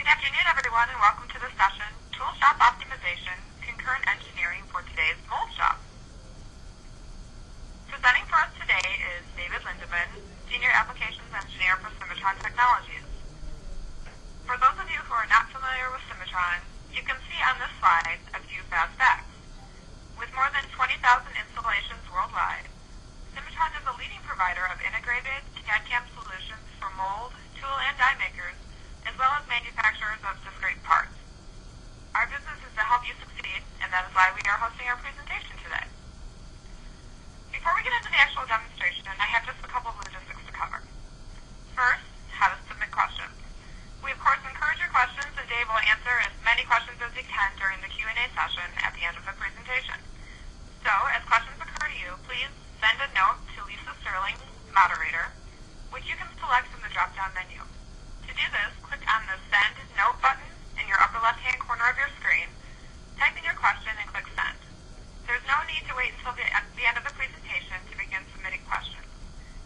Good afternoon, everyone, and welcome to the session, Tool Shop Optimization, Concurrent Engineering for today's Mold Shop. Presenting for us today is David Lindeman, Senior Applications Engineer for Cimatron Technologies. For those of you who are not familiar with Cimatron, you can see on this slide a few fast facts. With more than 20,000 installations worldwide, Cimatron is a leading provider of integrated CAD/CAM solutions for mold, tool, and die makers, as well as manufacturers of discrete parts. Our business is to help you succeed, and that is why we are hosting our presentation today. Before we get into the actual demonstration, I have just a couple of logistics to cover. First, how to submit questions. We, of course, encourage your questions, and Dave will answer as many questions as he can during the Q&A session at the end of the presentation. So, as questions occur to you, please send a note to Lisa Sterling, moderator, which you can select from the drop-down menu. To do this, click on the Send Note button in your upper left-hand corner of your screen, type in your question, and click Send. There's no need to wait until the end of the presentation to begin submitting questions.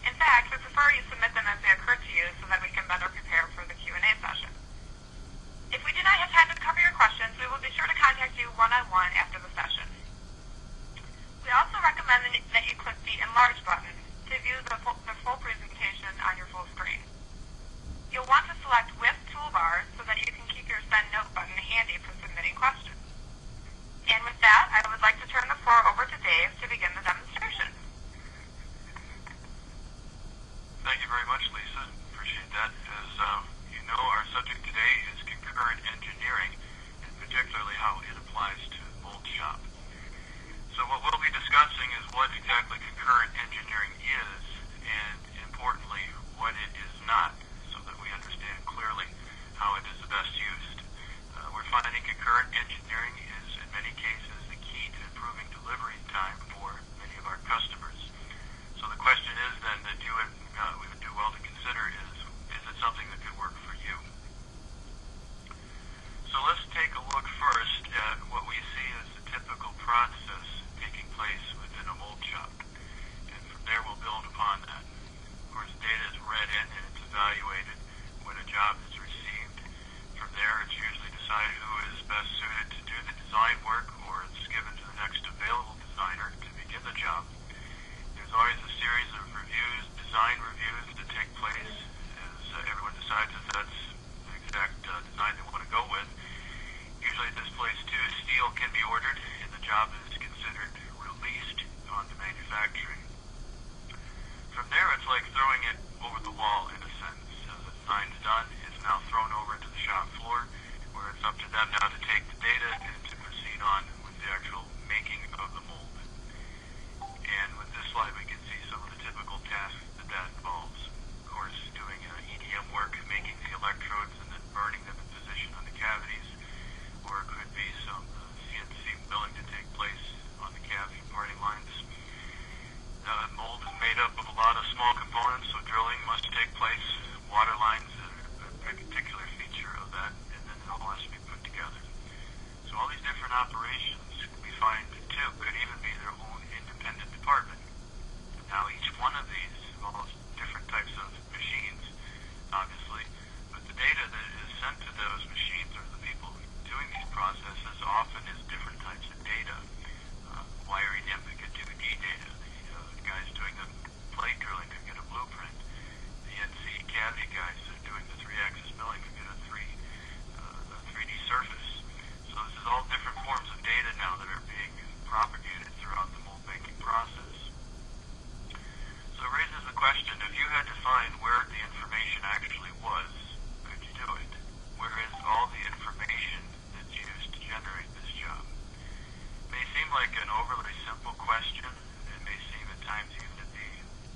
In fact, we prefer you submit them as they occur to you so that we can better prepare for the Q&A session. If we do not have time to cover your questions, we will be sure to contact you one-on-one after the session. We also recommend that you click the Enlarge button to view the full presentation on your full screen. You'll want to select With Toolbar so that you can keep your Send Note button handy for submitting questions. And with that, I would like to turn the floor over to Dave to begin the demonstration. Thank you very much, Lisa. Appreciate that. As you know, our subject today is concurrent engineering, and particularly how it applies to mold shop. So what we'll be discussing is what exactly concurrent engineering is, and importantly, what it is not, so that we understand clearly how it is the best used. We're finding concurrent engineering is, in many cases, the key to improving delivery time for many of our customers. So the question is then that we would do well to consider is it something that could work for you? So let's take a look first at what we see as the typical process taking place within a mold shop. And from there we'll build upon that. Of course, data is read in and it's evaluated when a job is received. From there it's usually decided who is best suited to do the design work, or it's given to the next available designer to begin the job. There's always a series of reviews, design reviews that take place as everyone decides if that's the exact design they want to go with. Usually at this place too, steel can be ordered and the job is considered released onto manufacturing. From there it's like throwing it over the wall in a sense. As the design's done, it's now thrown over to the shop floor, where it's up to them now to take the data and to proceed on with the actual making of the mold. And with this slide we can see some of the typical tasks that involves. Of course, doing EDM work, making the electrodes and then burning them in position on the cavities, or it could be some CNC milling to take place on the cavity parting lines. Mold is made up of a lot of small components, so drilling must take place. Water lines are a particular feature of that, and then it all has to be put together. So all these different operations we find too could even be their own independent department. Now each one of these involves different types of machines, obviously, but the data that is sent to those machines or the people doing these processes often is different types of data. Wiring in could get 2D data. The guys doing the plate drilling could get a blueprint. The NC cavity guys that are doing the 3-axis milling could get a 3D surface. So this is all different forms of data now that are being propagated throughout the mold making process. So it raises the question, if you had to find where the information actually was, could you do it? Where is all the information that's used to generate this job? It may seem like an overly simple question. It may seem at times even to be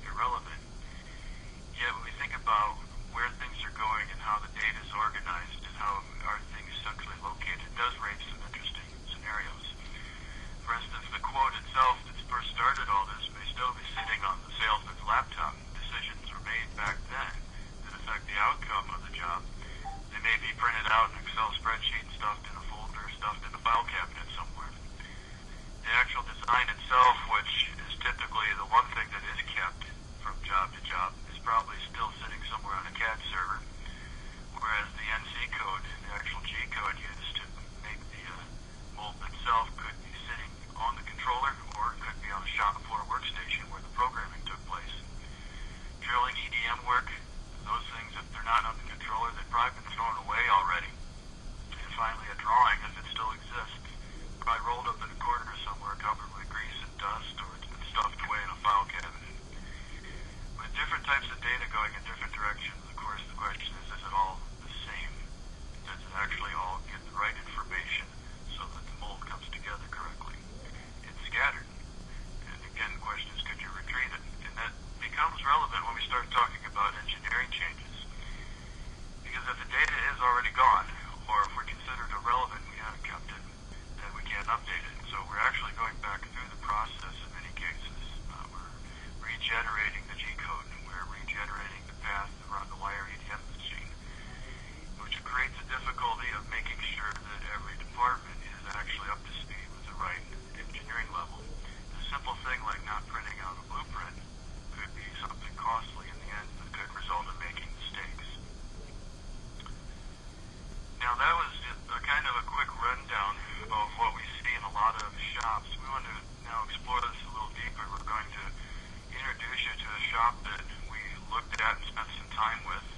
irrelevant. Yet when we think about where things are going and how the data is organized and how are things centrally located, it does raise some interesting scenarios. For instance, the quote itself that first started all this may still be sitting on the salesman's laptop. Decisions were made back then that affect the outcome of the job. They may be printed out in an Excel spreadsheet, stuffed in a folder, stuffed in a file cabinet somewhere. The actual design itself, which is typically the one thing that is kept from job to job, is probably still sitting somewhere on a CAD server, whereas the NC code, the controller that probably been thrown away already. And finally a drawing, if it still exists, probably rolled up in a corner somewhere covered with grease and dust, or it's been stuffed away in a file cabinet. With different types of data going in different directions, of course the question is it all the same? Does it actually all get the right information so that the mold comes together correctly? It's scattered. And again, the question is, could you retrieve it? And that becomes relevant when we start talking about engineering changes. Because if the data is already gone, or if we're considered irrelevant, we haven't kept it, then we can't update it. So we're actually going back through the process in many cases. We're regenerating the G-code, and we're regenerating the path around the wire EDM machine, which creates a difficulty of making sure that every department is actually up to speed with the right engineering level. A simple thing like not printing out a blueprint could be something costly in the end that could result in making mistakes. Now that was a kind of a quick rundown of what we see in a lot of shops. We want to now explore this a little deeper. We're going to introduce you to a shop that we looked at and spent some time with,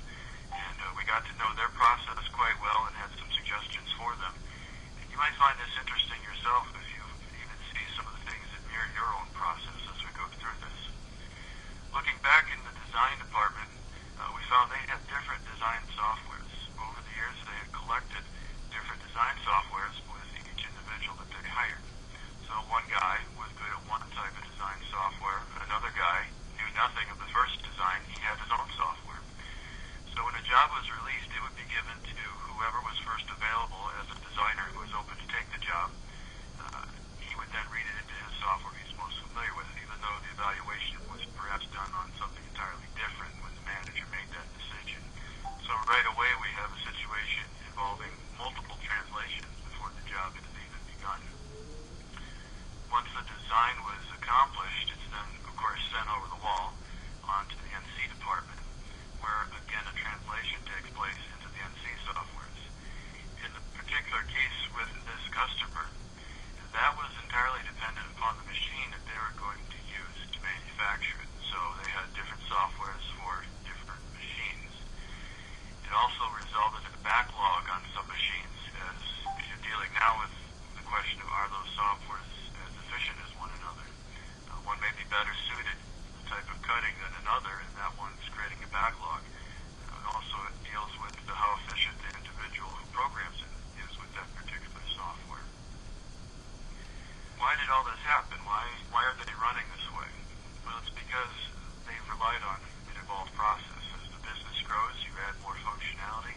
and we got to know their process quite well and had some suggestions for them. And you might find this interesting yourself if you even see some of the things that mirror your own process as we go through this. Looking back in the design department, we found they had different design softwares. Over the years, they had collected different design softwares with each individual that they hired. So one guy was good at one type of design software, another guy knew nothing of the first design, he had his own software. So when a job was released, it would be given to whoever was first available as a designer who was open to take the job. He would then read it into his software he's most familiar with, even though the evaluation was perhaps done on something entirely different when the manager made that decision. So right away we have a situation involving multiple translations before the job has even begun. Once the design was accomplished, it's then, of course, sent over the wall onto the NC department, where, again, a translation takes place into the NC softwares. In the particular case with this customer, that was entirely dependent upon the machine that they were going to use to manufacture it. So they had different softwares for different machines. It also resulted in a backlog on some machines, as you're dealing now with the question of are those softwares as efficient as one another. One may be better suited to the type of cutting than another, and that one's creating a backlog. Also, it deals with how efficient the individual who programs it is with that particular software. Why did all this happen? Why are they running this way? Well, it's because they've relied on an evolved process. As the business grows, you add more functionality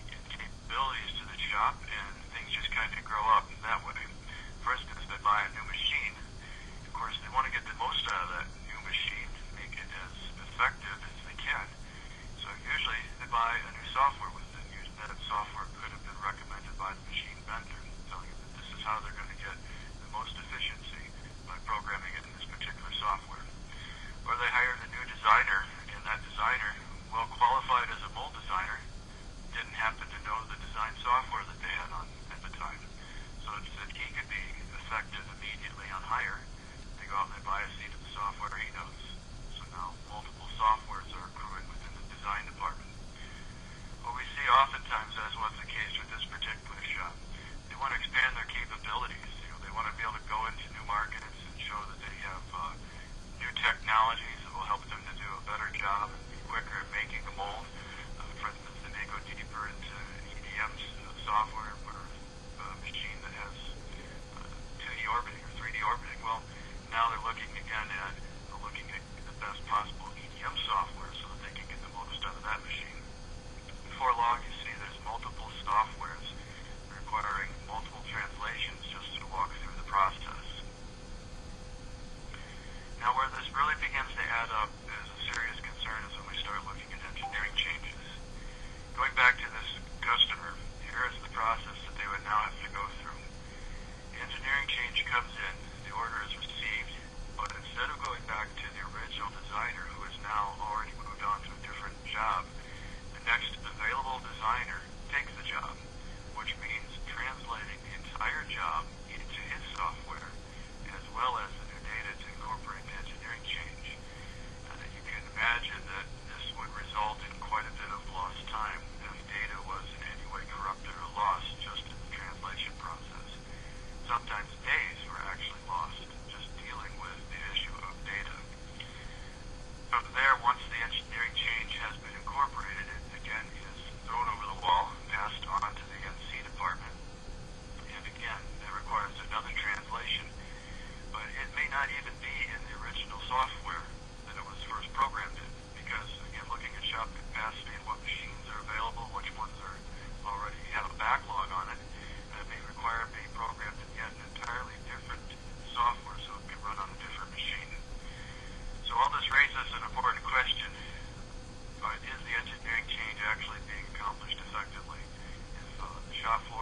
and capabilities to the shop, and things just kind of grow up that way. For instance, they buy a new machine. Of course, they want to get the most out of that new machine to make it as effective as they can. So usually they buy a new software with it. Usually that software could have been recommended by the machine vendor, telling you that this is how they're going to get the most efficiency by programming it in this particular software. Or they hired a new designer, and that designer, well qualified as a mold designer, didn't happen to know the design software that they had on at the time. So it's that he could be effective immediately on hire. They go out and they buy a seat of the software he knows. So now multiple softwares are accruing within the design department. What we see oftentimes, as was the case with this particular shop, they want to expand their capabilities. They want to be able to go into new markets and show that they have new technologies that will help them to do a better job and be quicker at making a mold. For instance, they may go deeper into EDM software or a machine that has 2D orbiting or 3D orbiting. Well, now they're looking again at the best possible EDM software so that they can get the most out of that machine. Before long, you see there's multiple softwares requiring multiple translations just to walk through the process. Now, where this really begins to add up as a serious concern is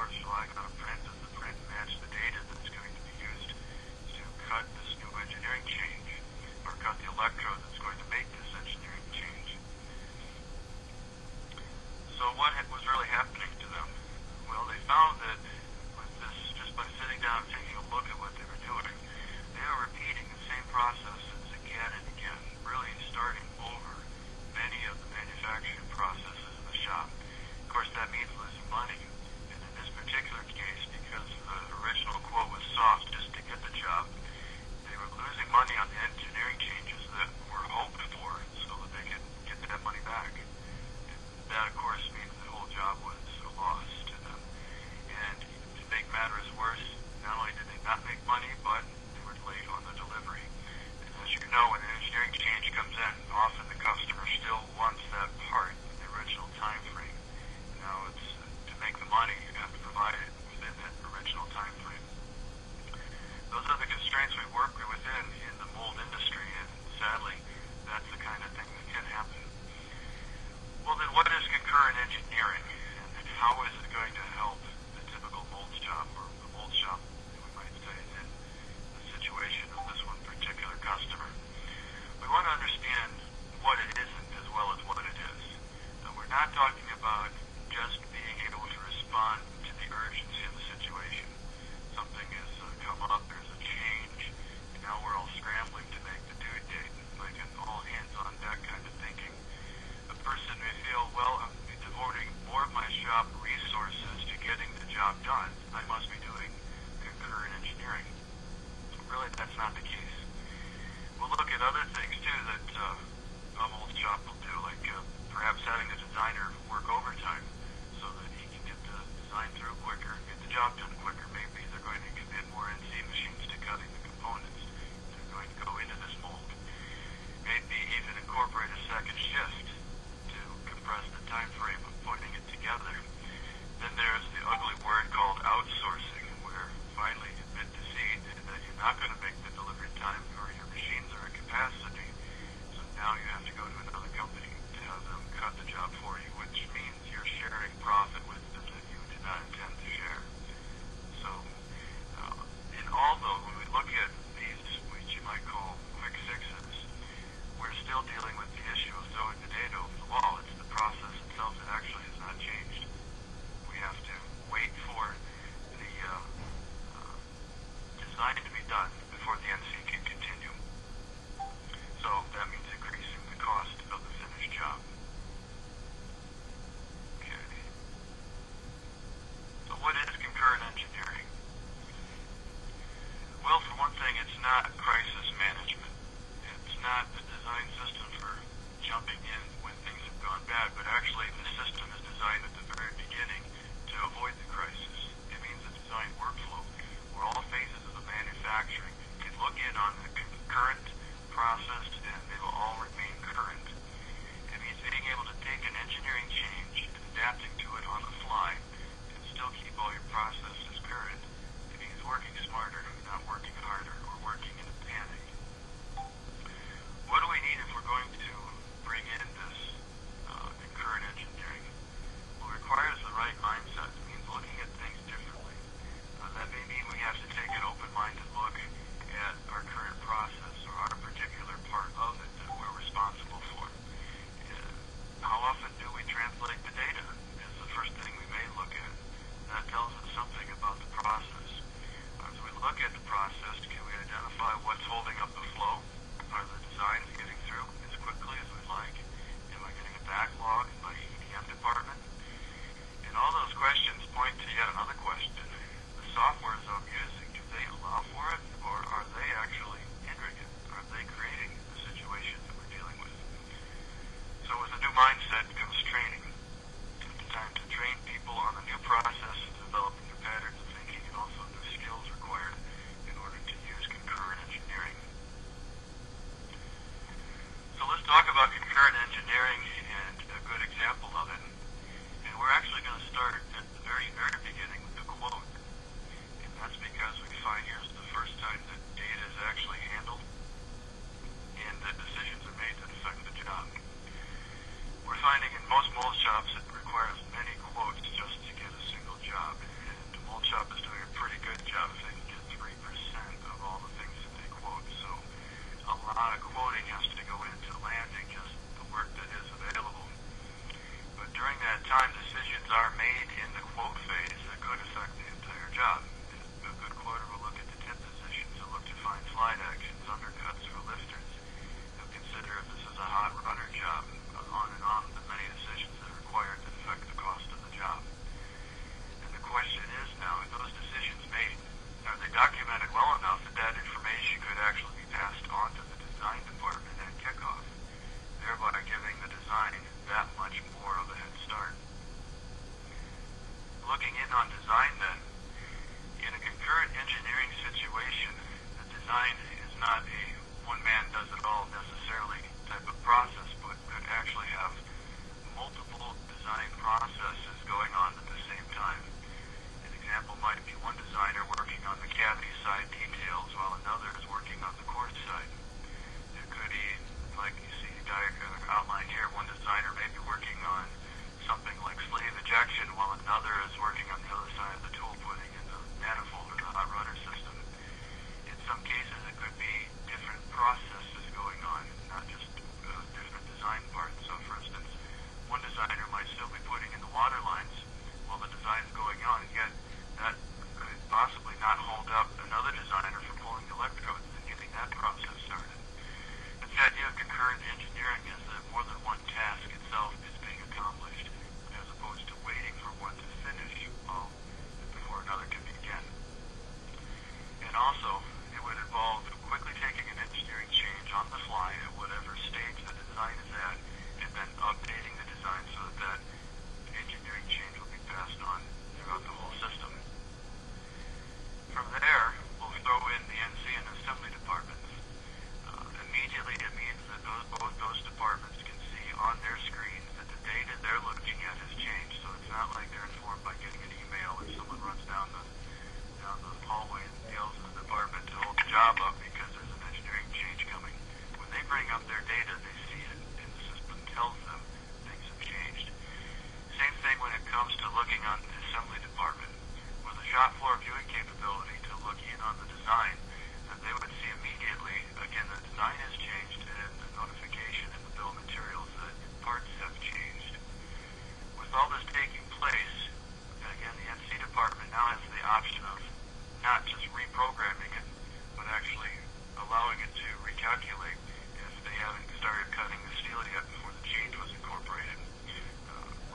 source flag on a print? Does the print match the data that's going to be used to cut this new engineering change, or cut the electrode that's going to make this engineering change? So what was really happening to them? Well, they found that with this, just by sitting down and taking a look at what they were doing, they were repeating the same processes again and again, really starting over many of the manufacturing processes in the shop. Of course, that means losing money. And in this particular case, because the original quote was soft just to get the job, they were losing money on the engineering changes that were hoped for so that they could get that money back. And that, of course, means the whole job was a loss to them. And to make matters worse, not only did they not make money, but they were late on the delivery. And as you know, when an engineering change comes in, often the customer still wants that part in the original time frame. Now, it's to make the money, you have to provide it within that original time frame. Those are the constraints we work within in the mold industry, and sadly, that's the kind of thing that can happen. Well, then what is concurrent engineering, and how is it going to help the typical mold shop, or the mold shop, we might say, in the situation of this one particular customer? We want to understand what it isn't as well as what it is. Now, we're not talking about just being able to respond to the urgency of the situation. Something has come up, there's a change, and now we're all scrambling to make the due date, like an all-hands-on-deck kind of thinking. A person may feel, well, I'm devoting more of my shop resources to getting the job done. I must be doing concurrent engineering. Really, that's not the case. We'll look at other things, too, that a mold shop will do, like perhaps having the designer work overtime so that he can get the design through quicker, get the job done quicker. Maybe they're going to commit more NC machines to cutting the components that are going to go into this mold. Maybe even incorporate a second shift to compress the time frame of putting it together. Then there's the ugly word called outsourcing, where finally you admit defeat that you're not going to make the delivery time or your machines are at capacity. So now you have to go to another company to have them cut the job for you, which means you're sharing profit with them that you did not intend to share. So in all, though, when we look at these, which you might call quick fixes, we're still dealing with the issue of throwing the data over the wall. It's the process itself that actually has not changed. We have to wait for the design to be done before the NC can continue. So that means increasing the cost of the finished job. Okay. So what is concurrent engineering? Well, for one thing, it's not crisis management. It's not the design system for jumping in when things have gone bad, but actually the system is designed at the very beginning to avoid the crisis. It means a design workflow where all phases of the manufacturing can look in on the concurrent process and they will all remain current. It means being able to take an engineering change and adapting to it on the fly and still keep all your processes current. It means working smarter, not working harder, or working in a are made in the quote phase that could affect the entire job. A good quoter will look at the tip positions, he'll look to find slide actions, undercuts for lifters. He'll consider if this is a hot runner job, on and on the many decisions that are required that affect the cost of the job. And the question is now, if those decisions made, are they documented well enough that that information could actually be passed on to the design department at kickoff, thereby giving the design that much more of a head start. Looking in on design then, in a concurrent engineering situation, the design is not a one-man-does-it-all necessarily type of process, but could actually have multiple design processes going on at the same time. An example might be one designer working on the cavity side details while another is working on the course side. It could be, like you see the diagram outlined here, one designer may be working on something like sleeve ejection while another is working on the other side of the tool putting in the manifold or the hot runner system. In some cases it could be different processes going on, not just different design parts. So for instance, one designer might still be putting in the water lines while the design is going on, and yet that could possibly not hold up another designer from pulling the electrodes and getting that process started. The idea of concurrent engineering is that more than one task itself is being accomplished, as opposed to waiting for one to finish all before another can begin. And also, it would involve quickly taking an engineering change on the fly at whatever stage the design is at, and then updating the design so that that engineering change will be passed on throughout the whole system. From there, we'll throw in the NC and assembly departments. Immediately, it means that both those departments can see on their screens that the data they're looking at has changed. So it's not like they're informed by getting an email if someone runs down the hallway and yells at the department to hold the job up because there's an engineering change coming. When they bring up their data, they see it, and the system tells them things have changed. Same thing when it comes to looking on the assembly department. With a shop floor viewing capability to look in on the design, they would see immediately, again, the design has changed and the notification in the bill of materials that parts have changed. With all this taking place, again, the NC department now has the option of not just reprogramming it, but actually allowing it to recalculate if they haven't started cutting the steel yet before the change was incorporated.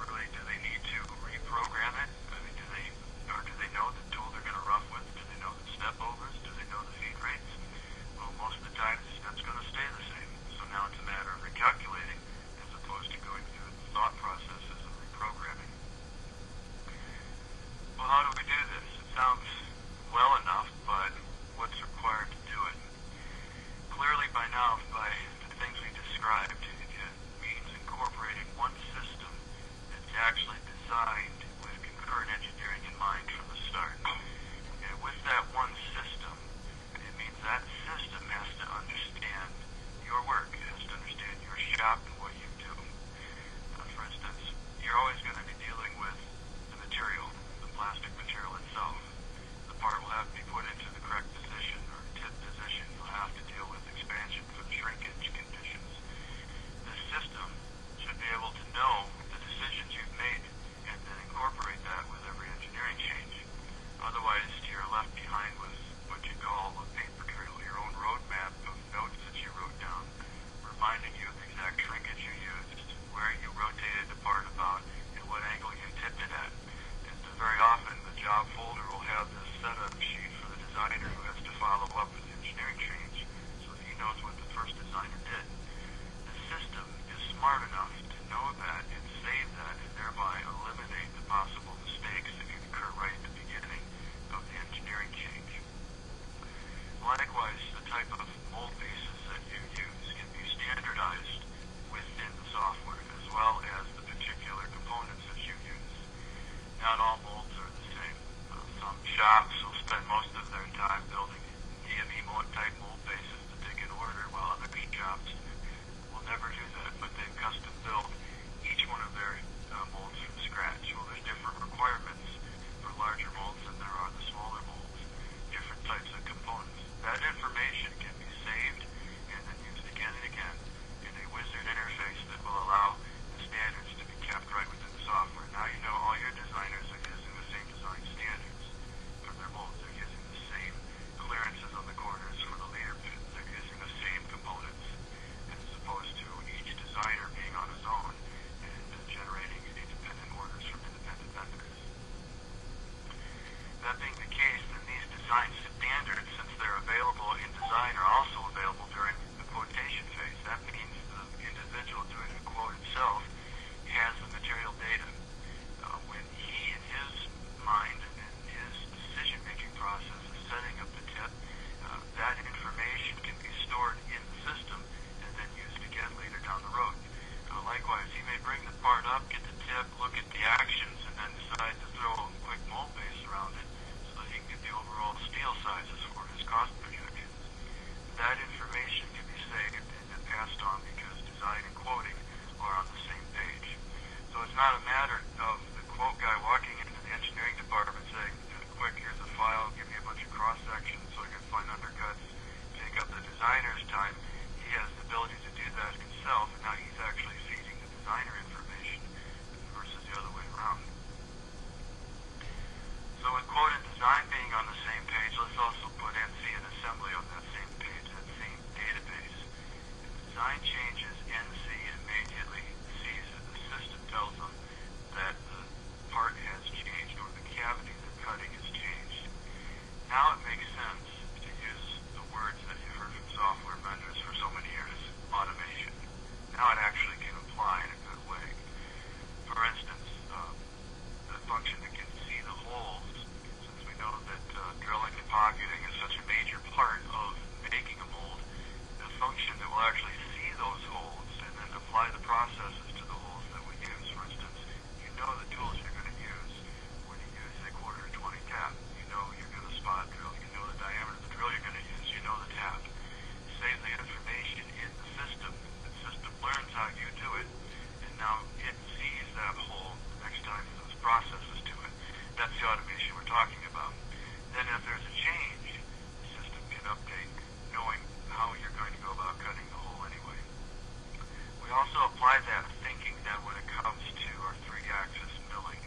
Really, do they need to reprogram it? I mean, do they know the tool they're going to rough with? Do they know the step overs? Do they know the feed rates? Well, most of the time that's going to stay the same. So now it's a matter of recalculating as opposed to going through the thought processes of reprogramming. Well, how do we do this? It sounds well enough, but what's required to do it? Clearly by now, by the things we described, it means incorporating one system that's actually designed with concurrent engineering in mind from the start. And with that one system, it means that system has to understand your work, it has to understand your shop and what you do. For instance, you're always going to be dealing with the material, the plastic material itself. The part will have to be put into the correct position or tip position. You'll have to deal with expansion for the shrinkage conditions. This system should be able to know the decisions you've made and then incorporate that with every engineering change. Otherwise, you're left behind with what you call a paper trail, your own roadmap of notes that you wrote down, reminding you of the exact shrinkage you used, where you rotated the part about, and what angle you tipped it at. And very often, the job folder will have this setup sheet for the designer who has to follow up with the engineering change, so that he knows what the first designer did. The system is smart enough to know that and save that, and thereby eliminate the possible mistakes that could occur right at the beginning of the engineering change. Likewise, the type of mold bases that you use can be standardized within the software, as well as the particular components that you use. Not all molds are the same. Some shops will spend most of their time building DME type mold bases that they can order, while other shops will never do that, but they custom build each one of their molds from scratch. Well, there's different requirements for larger molds than there are the smaller molds, different types of components. That information can be saved and then used again and again in a wizard interface that will allow the standards to be kept right within the software. Now you know all your That being the case, then these design standards, since they're available in design, are also available during the quotation phase. That means the individual doing the quote himself has the material data. When he, in his mind and in his decision-making process, is setting up the tip, that information can be stored in the system and then used again later down the road. Likewise, he may bring the part up, get the tip, look at the actions, and then decide to throw a quick mold base around it so that he can get the overall steel sizes for his cost projections. That information can be saved and then passed on because design and quoting are on the same page. So it's not a matter of the quote guy walking into the engineering department saying, quick, here's a file, give me a bunch of cross-sections so I can find undercuts, take up the designer's time. He has the ability to do that himself, and now he's actually feeding the designer information versus the other way around. So with quote and design being on the same page, let's also put NC and assembly on that same page, that same database. If design changes, NC immediately sees that the system tells them that the part has changed or the cavity they're cutting has changed. Now it makes sense to use the words that you've heard from software vendors for so many years, automation. Now it actually can apply in a good way. For instance, the function that can see the holes, since we know that drilling and pocketing is such a major part of making a mold, the function that will actually see those holes and then apply the processes to the holes that we use. For instance, you know the tools you're going to use when you use a 1/4-20 tap. You know you're going to spot drill. You know the diameter of the drill you're going to use. You know the tap. Save the information in the system. The system learns how you do it, and now it sees that hole the next time it does processes to it. That's the automation we're talking about. Then if there's a change, the system can update, knowing how you're going to go about cutting the hole anyway. We also apply that thinking then when it comes to our 3-axis milling.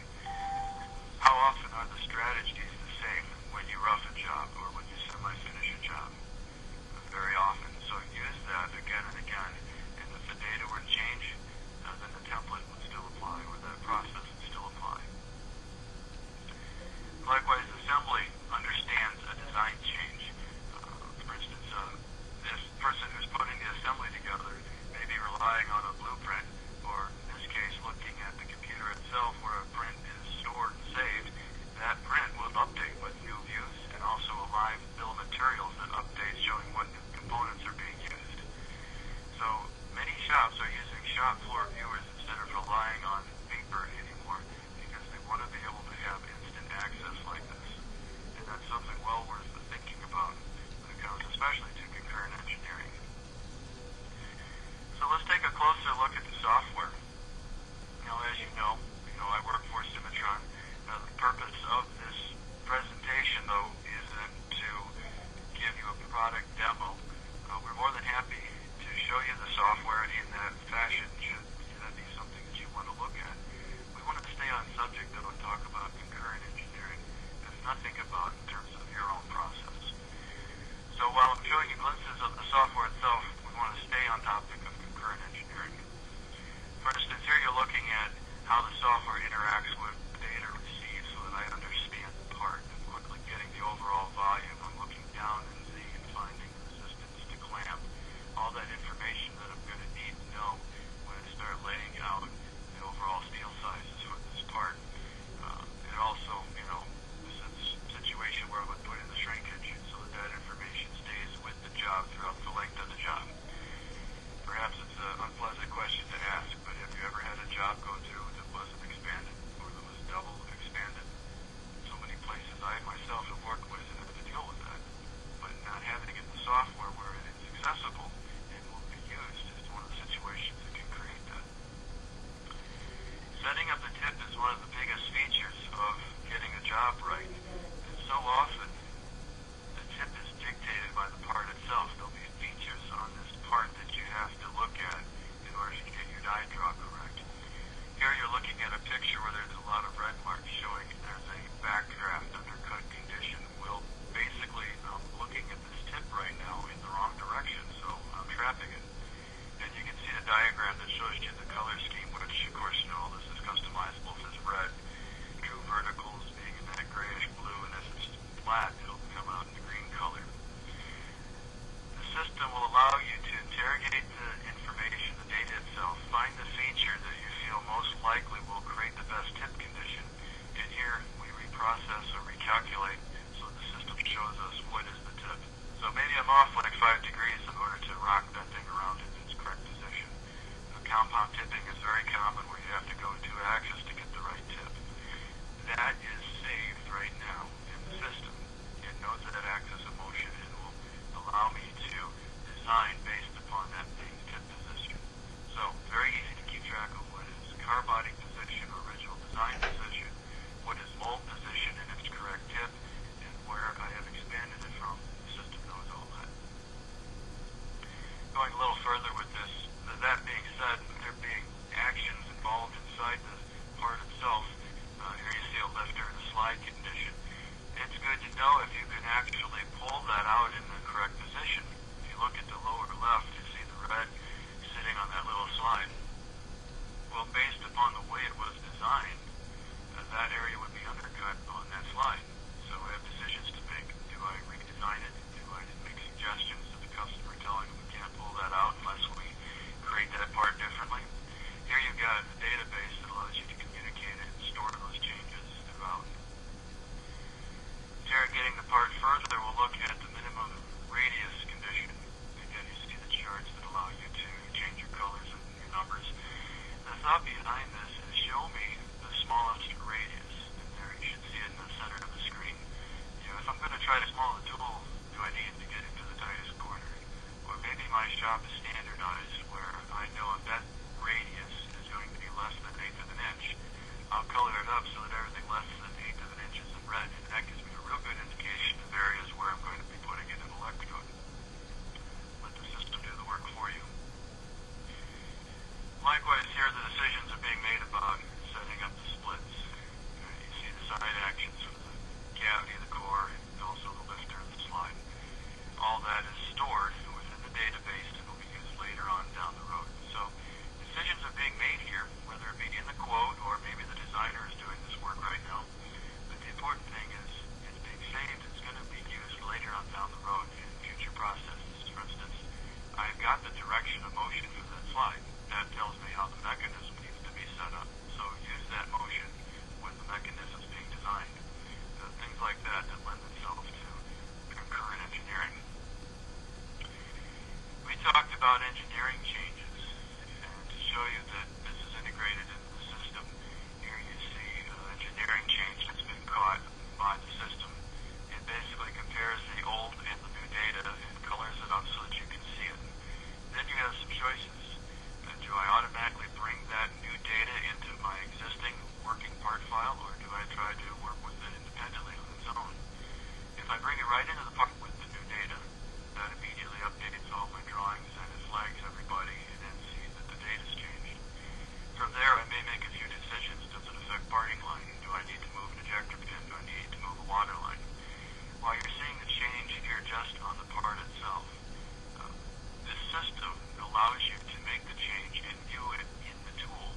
How often are the strategies the same when you rough a job or when you semi-finish a job? Very often. So use that again and again, and if the data were to change, then the template would still apply, or that process would still apply. Likewise, assembly understands a design change. For instance, this person who's putting the assembly together may be relying on a blueprint, or in this case, looking at the computer itself where a print is stored and saved. That print will update with new views and also a live bill of materials that updates showing what new components are being used. So many shops are using shop floor viewers instead of relying on paper anymore because they want to be able to have instant access like this. And that's something well worth thinking about when it comes especially to concurrent engineering. So let's take a closer look at the software. Now, as you know, I work for Cimatron. The purpose of this presentation, though, isn't to give you a product demo. We're more than happy to show you the software in that fashion, should that be something that you want to look at. We want to stay on subject, though, and talk about concurrent engineering, if nothing about in terms of your own process. So while I'm showing you glimpses of the software itself, we want to stay on topic of concurrent engineering. For instance, here you're looking at how the software interacts with data received so that I understand the part. I'm quickly getting the overall volume. I'm looking down and seeing and finding resistance to clamp. All that information that I'm going to need to know when I start laying out the overall steel sizes for this part. It also, this is a situation where I would put in the shrinkage so that information stays with the job throughout the length of the job. Perhaps it's an unpleasant question to ask, but have you ever had a job go through that wasn't expanded or that was double expanded? So many places I myself have worked with and have to deal with that. But not having it in the software where it is accessible and will be used is one of the situations that can create that. Setting up the tip is one of the biggest features of getting a job right. And so often, the tip is dictated by the part itself. There'll be features on this part that you have to look at in order to get your die draw correct. Here you're looking at a picture where there's a lot of red marks showing there's a backdraft undercut condition. Well, basically, I'm looking at this tip right now in the wrong direction, so I'm trapping it. And you can see the diagram that shows you the color scheme, which, of course, this is customizable. It says red, true verticals being in that grayish slide condition. It's good to know if you can actually pull that out in the correct position. If you look at the lower left, you see the red sitting on that little slide. Well, based upon the way it was designed, that area would be undercut on that slide. So we have decisions to make. Do I redesign it? Do I make suggestions to the customer telling them we can't pull that out unless we create that part differently? Here you've got a database that allows you to communicate and store those changes throughout. Interrogating the part further, we'll look at the minimum radius condition. Again, you see the charts that allow you to change your colors and your numbers. The thought behind this is show me the smallest radius. And there you should see it in the center of the screen. You know, if I'm going to try to small the tool, do I need to get into the tightest corner? Or maybe my shop is standardized where I know if that radius is going to be less than 1/8 of an inch, I'll color it up so that everything less than 1/8 of an inch is in red. And that gives me a real good indication of areas where I'm going to be putting in an electrode. Let the system do the work for you. Likewise, here the decisions are being made about setting up the splits. You see the side actions for the cavity of the core and also the lifter of the slide. All that is stored within the database and will be used later on down the road. So decisions are being made here, whether it be in the quote or maybe the designer is doing this work right now. But the important thing is it's being saved. It's going to be used later on down the road in future processes. For instance, I've got the direction of motion for that slide. That tells me how the mechanism needs to be set up. So use that motion when the mechanism is being designed. Things like that lend themselves to concurrent engineering. We talked about engineering changes, and to show you that this is integrated into the system, here you see engineering change that's been caught by the system. It basically compares the old and the new data and colors it up so that you can see it. Then you have some choices. Do I automatically bring that new data into my existing working part file, or do I try to work with it independently on its own? If I bring it right into the part with the new data, that immediately updates all my drawings and it flags everybody and then sees that the data's changed. From there, I may make a few decisions. Does it affect parting line? Do I need to move an ejector pin? Do I need to move a water line? While you're seeing the change here just on the part itself, this system allows you to make the change and view it in the tool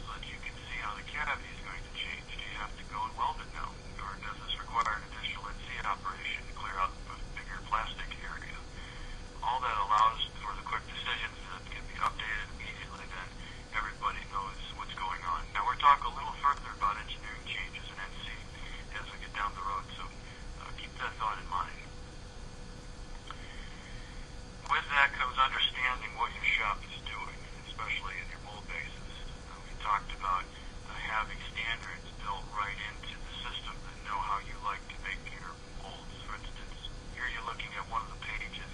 so that you can see how the cavity is going to change. Do you have to go and weld it now? Or does this require an additional NC operation to clear out a bigger plastic area? All that allows for the quick decisions that can be updated immediately, then everybody knows what's going on. Now we'll talk a little further about engineering changes in NC as we get down the road, so keep that thought in mind. With that comes understanding what your shop is doing, especially in your mold bases. We talked about having standards built right into the system that know how you like to make your molds. For instance, here you're looking at one of the pages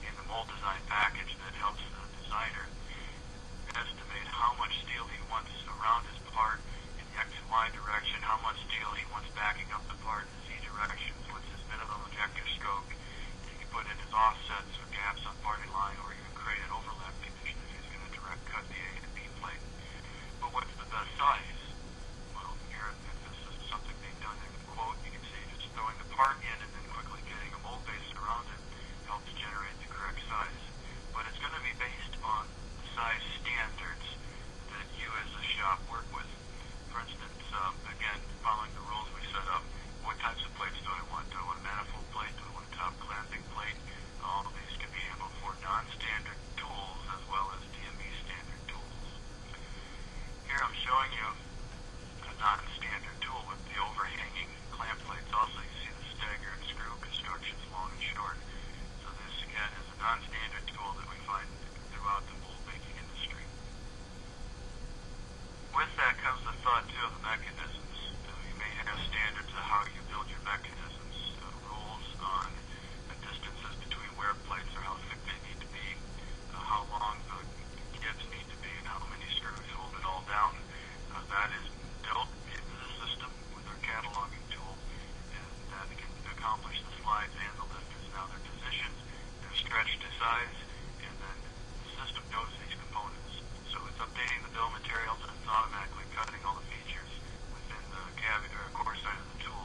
in the mold design package that helps the designer estimate how much steel he wants around his part in the X and Y direction, how much steel he wants backing up the part in the Z direction, what's his minimum ejector stroke. You can put in his offsets or gaps on parting line, or even create an overlap condition if he's going to direct cut the A and B plate. But what's the best size? Well, here, if this is something being done in the quote, you can see just throwing the part in and then quickly getting a mold base around it helps generate the correct size. But it's going to be based on the size standards that you as a shop work with. For instance, again, following the rules we set up, what types of plates do I want? Do I want a manifold plate? Do I want a top clamping plate? All of these can be handled for non-standard tools as well as DME standard tools. Here I'm showing you a non-standard tool with the overhanging clamp plates. Also, you see the staggered screw constructions, long and short. So this, again, is a non-standard tool that we find throughout the mold making industry. With that comes the thought, too, of the mechanisms. You may have standards of how you build your mechanisms, rules on the distances between wear plates or how thick they need to be, how long the gibs need to be, and how many screws hold it all down. That is built into the system with our cataloging tool, and that can accomplish the slides and the lifters. Now they're positioned, they're stretched to size, and then the system knows these components. So it's updating the bill of materials and it's automatically cutting all the features within the cavity or core side of the tool.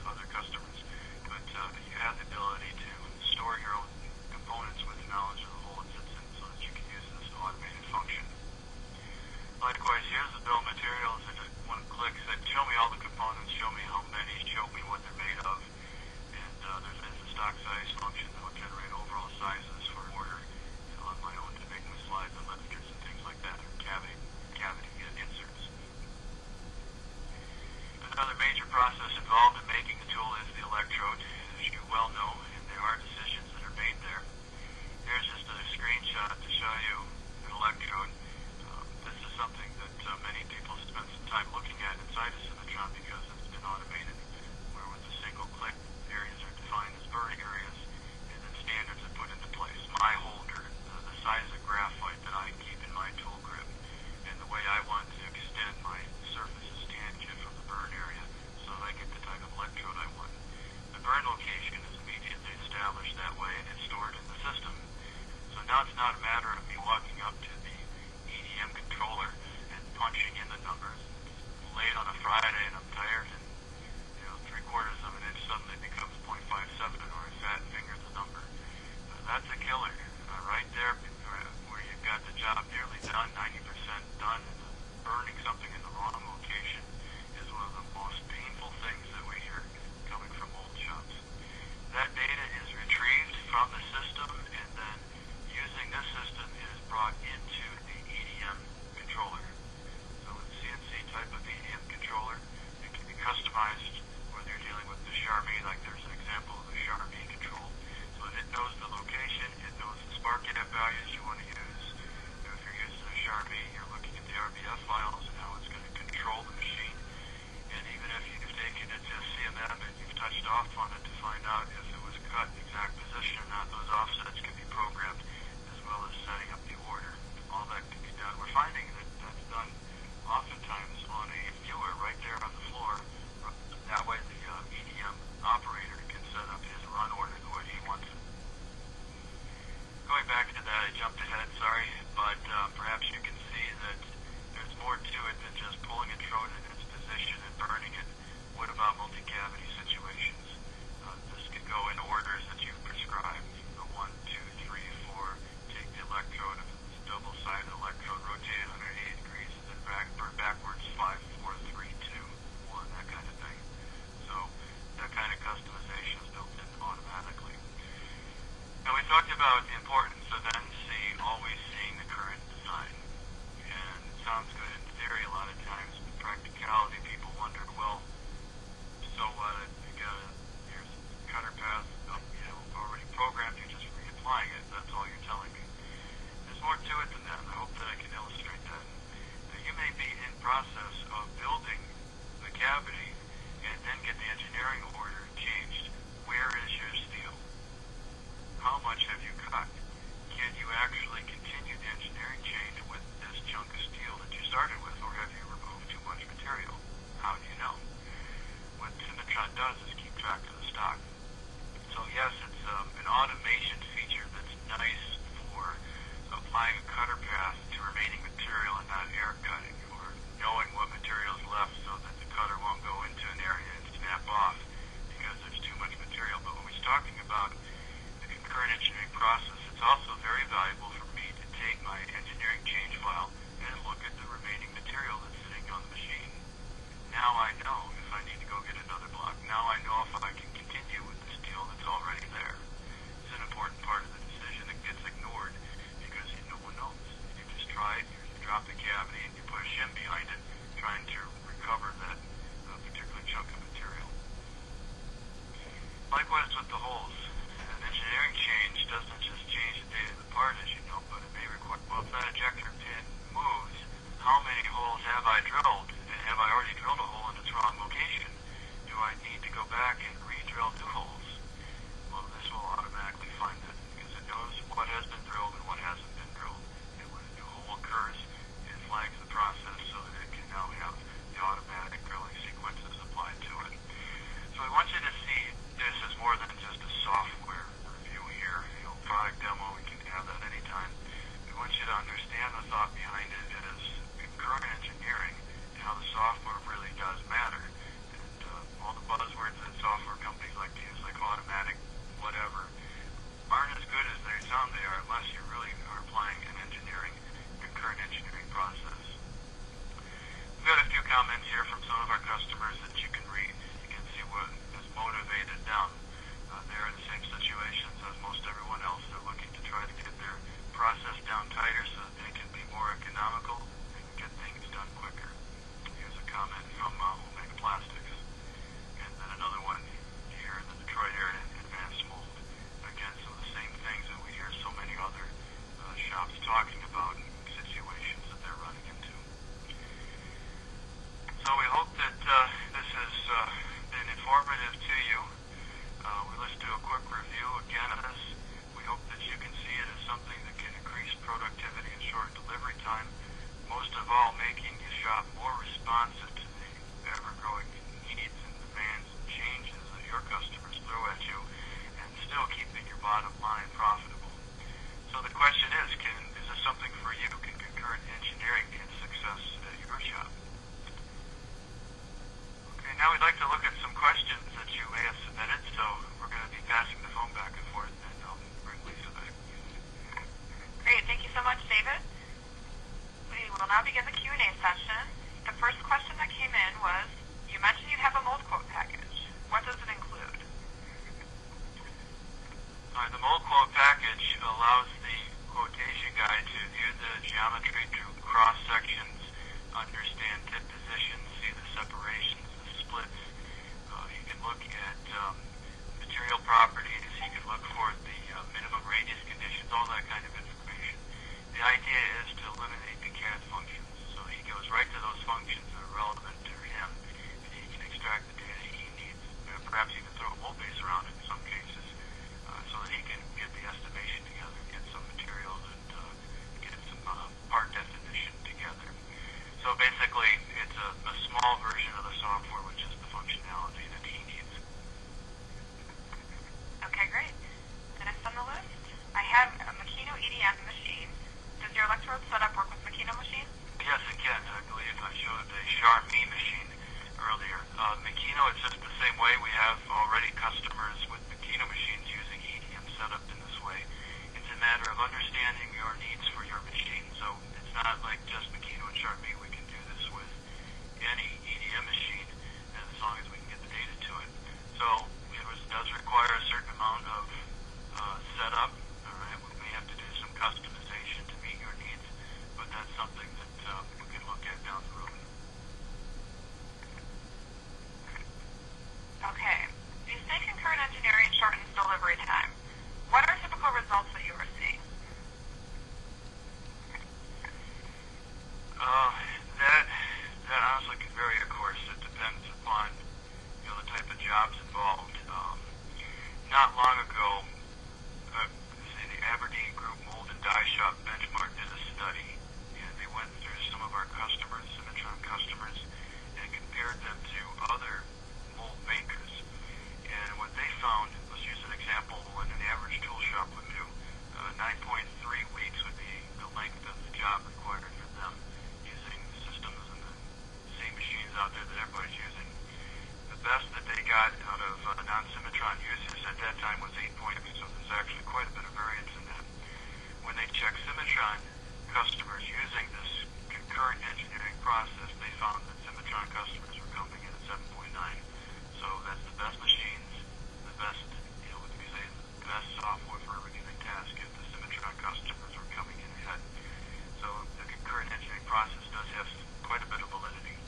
other customers. But you have the ability to store your own components with knowledge of the hole it sits in so that you can use this automated function. Likewise, here's the bill of materials, and at one click said, show me all the components, show me how many, show me what they're made of. And there's a stock size function that will generate overall sizes for order on my own to make my slides and let's get some things like that, or cavity inserts. Another major process involved in making the tool is the electrode, as you well know, and there are decisions that are made there. Here's just a screenshot to show you an electrode. This is something that many people spend some time looking at inside a Cimatron because it's been automated, where with a single click, areas are defined as burning areas, and then standards are put into place. My holder, the size of graphite that I keep in my tool grip, and the way I want to extend my surface's tangent from the burn area so that I get the type of electrode I want. The burn location is immediately established that way, and it's stored in the system. So now it's not a matter of me walking up to the EDM controller and punching in the numbers. It's late on a Friday and I'm tired, and 3/4 of an inch suddenly becomes 0.57, or I fat finger the number. That's a killer. Right there, where you've got the job nearly done, 90% done, and burning something in the wrong location is one of the most painful things that we hear coming from old shops. That data is retrieved from the system, and then using this system, it is brought into the EDM controller. So it's CNC type of EDM controller. It can be customized whether you're dealing with the Charmy, like there's an example of the Charmy control. So it knows the location, it knows the spark gap values you want to use. If you're using a Charmy, you're looking at the RBF files and how it's going to control the machine. And even if you've taken it to CMM and you've touched off on it to find out if it was cut in exact position or not, those offsets can be programmed, as well as setting up the order. All that can be done. We're finding that that's done oftentimes on a viewer right there on the floor. That way the EDM operator can set up his run order the way he wants it. Going back to that, I jumped ahead, sorry, but perhaps you can see that there's more to it than just pulling a trode in its position and burning it. What about multi-cavity situations? This could go in orders that you've prescribed. 1, 2, 3, 4. Take the electrode, if it's a double-sided electrode, rotate it 180 degrees, and then backwards 5, 4, 3, 2, 1, that kind of thing. So that kind of customization is built in automatically. Now we talked about the importance of NC always seeing the current design. And it sounds good in theory a lot of times, but practicality, people wonder, well, so what? Here's cutter path, already programmed, you're just reapplying it. That's all you're telling me. There's more to it than that, and I hope that I can illustrate that. Now, you may be in process of building the cavity and then get the engineering order changed. Where is your steel? How much have you cut? Can you actually continue the engineering change with this chunk of steel that you started with, or have you removed too much material? How do you know? What Cimatron does is keep track of the stock. So yes, it's an automation feature that's nice for applying a cutter path to remaining material and not air cutting, or knowing what material is left so that the cutter won't go into an area and snap off because there's too much material. But when we're talking about the concurrent engineering process, it's also very valuable for me to take my engineering change file and look at the remaining material that's sitting on the machine. Now I know if I need to go get another block. Now I know if I can continue with the steel that's already there. It's an important part of the decision that gets ignored because no one knows. You just try it, you drop the cavity, and you put a shim behind it, trying to recover that particular chunk of material. Likewise with the holes. An engineering change doesn't just change the date of the part, as you know, but it may require, well, if that ejector pin moves, how many holes have I drilled? And have I already drilled a hole in its wrong location? Do I need to go back and re-drill 2 holes? Well, this will automatically find that because it knows what has been drilled and what hasn't been drilled. And when a new hole occurs, it flags the process so that it can now have the automatic drilling sequences applied to it. So I want you to see this as more than just a software review here. Product demo, we can have that anytime. We want you to understand the thought behind it as concurrent engineering and how the software really does matter. And all the buzzwords that software something that can increase productivity and shorten delivery time, most of all making your shop more responsive to the ever-growing needs and demands and changes that your customers throw at you, and still keeping your bottom line profitable. So the question is this something for you? Can concurrent engineering be a success at your shop? Okay, now we'd like to look at some questions that you may have submitted, so we're going to be passing the phone back and forth, and I'll bring Lisa back. Great, thank you so much, David. We will now begin the Q&A session. The first question that came in was, you mentioned you have a mold quote package. What does it include? The mold quote package allows the quotation guide to view the geometry through cross sections, understand tip positions, see the separations, the splits. You can look at material properties. You can look for the minimum radius conditions, all that kind of information. The idea is to eliminate the CAD functions, so he goes right to those functions that are relevant to him, and he can extract the data he needs, perhaps even throw a mold base around it in some cases, so that he can get the estimation together, get some materials, and get some part definition together. So basically, it's a small version of the software, which is the functionality that he needs. Okay, great. Next on the list, I have a Makino EDM machine. Does your electrode setup work with Makino machines? Yes, it can. I believe I showed the CimatronE machine earlier. Makino, it's just the same way. We have already customers with Makino machines using EDM setup in this way. It's a matter of understanding your needs for your machine. So it's not like just Makino and CimatronE. We can do this with any EDM machine as long as we can get the data to it. So it does require a certain amount of setup. All right, we may have to do some customization to meet your needs, but that's something that we can look at down the road. Okay. You say concurrent engineering shortens delivery time. What are typical results that you are seeing? That honestly can vary, of course. It depends upon the type of jobs involved. Not long ago, the Aberdeen Group Mold and Die Shop Benchmark did a study, and they went through some of our customers, Cimatron customers, and compared them to other mold makers. And what they found, let's use an example, what an average tool shop would do. 9.3 weeks would be the length of the job required for them using systems and the same machines out there that everybody's using. The best that they got out of non-Cimatron users at that time was 8.6, so there's actually quite a bit of variance in that. When they checked Cimatron customers using this concurrent engineering process, they found that Cimatron customers were coming in at 7.9. So that's the best machines, the best, what do we say, the best software for every given task, if the Cimatron customers were coming in ahead. So the concurrent engineering process does have quite a bit of validity.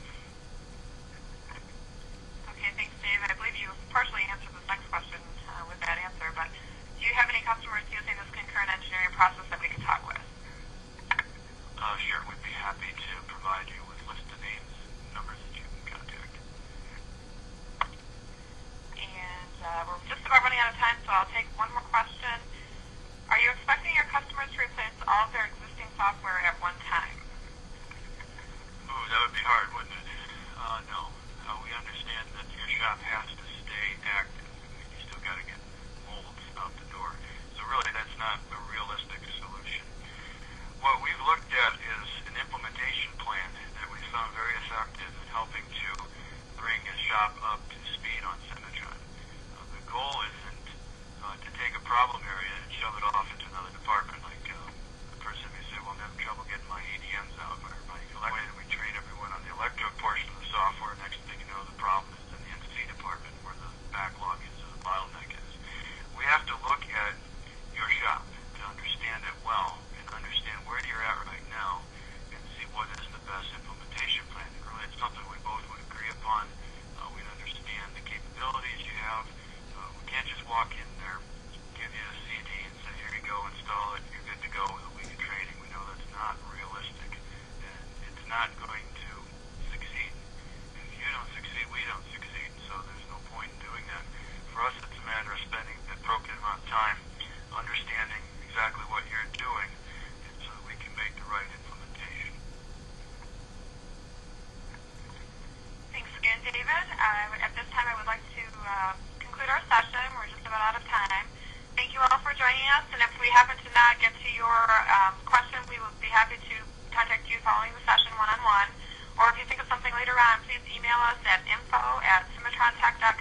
Okay, thanks, Dave. I believe you partially answered this next question with that answer, but do you have any customers using this concurrent engineering process that we could talk with? Sure, we'd be happy to provide you with list of names and numbers that you can contact. And we're just about running out of time, so I'll take one more question. Are you expecting your customers to replace all of their existing software at one time? Ooh, that would be hard, wouldn't it? No. We understand that your shop has to stay active. You still got to get molds out the door. So really, that's not a realistic solution. What we've looked at is an implementation plan that we found very effective in helping to bring a shop up to speed on Cimatron. The goal isn't to take a problem area and shove it off into another department. Like the person may say, well, I'm having trouble getting my EDMs out, or my electrode, and we train everyone on the electrode portion of the software. Next thing you know, the problem is in the NC department where the backlog is, or the bottleneck is. We have to look at your shop to understand it well and understand where you're at right now and see what is the best implementation plan. And really, it's something we both would agree upon. We understand the capabilities you have. We can't just walk in there, give you a CD and say, here you go, install it, you're good to go with a week of training. We know that's not realistic, and it's not going to succeed. If you don't succeed, we don't succeed, so there's no point in doing that. For us, it's a matter of spending the appropriate amount of time understanding exactly what you're doing David. At this time, I would like to conclude our session. We're just about out of time. Thank you all for joining us, and if we happen to not get to your question, we will be happy to contact you following the session one-on-one. Or if you think of something later on, please email us at info@cimatrontech.com.